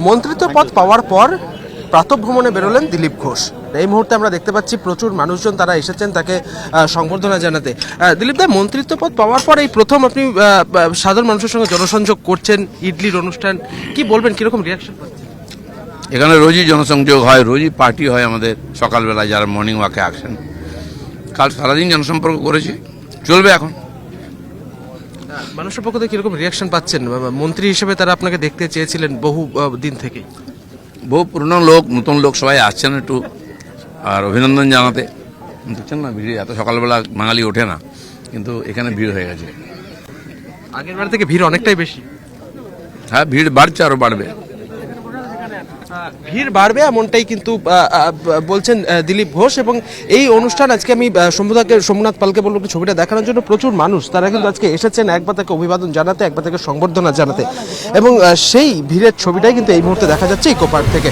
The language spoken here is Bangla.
মন্ত্রিত্ব পদ পাওয়ার পর প্রাতঃভ্রমণে বেরোলেন দিলীপ ঘোষ। এই মুহূর্তে আমরা দেখতে পাচ্ছি প্রচুর মানুষজন তারা এসেছেন তাকে সংবর্ধনা জানাতে। দিলীপ দা, মন্ত্রিত্ব পদ পাওয়ার পর এই প্রথম আপনি সাধারণ মানুষের সঙ্গে জনসংযোগ করছেন, ইডলির অনুষ্ঠান, কি বলবেন, কিরকম রিয়াকশন পাচ্ছেন? এখানে রোজই জনসংযোগ হয়, রোজই পার্টি হয় আমাদের সকালবেলায়, যারা মর্নিং ওয়াকে আসেন। কাল সারাদিন জনসম্পর্ক করেছি, চলবে এখন। মানুষের পক্ষ থেকে কিরকম রিয়াকশন পাচ্ছেন? মন্ত্রী হিসেবে তারা আপনাকে দেখতে চেয়েছিলেন বহু দিন থেকেই। বহু পুরনো লোক, নতুন লোক সবাই আসছেন একটু আর অভিনন্দন জানাতে। দেখছেন না, ভিড় এত সকালবেলা বাঙালি ওঠে না, কিন্তু এখানে ভিড় হয়ে গেছে। আগের বার থেকে ভিড় অনেকটাই বেশি। হ্যাঁ, ভিড় বাড়ছে, আরও বাড়বে। ভিড় বাড়বে এমনটাই কিন্তু বলছেন দিলীপ ঘোষ। এবং এই অনুষ্ঠান আজকে আমি সোমনাথ পালকে বলবো ছবিটা দেখানোর জন্য। প্রচুর মানুষ তারা কিন্তু আজকে এসেছেন একবার তাকে অভিবাদন জানাতে, একবার তাকে সংবর্ধনা জানাতে, এবং সেই ভিড়ের ছবিটাই কিন্তু এই মুহূর্তে দেখা যাচ্ছে ইকো পার্ক থেকে।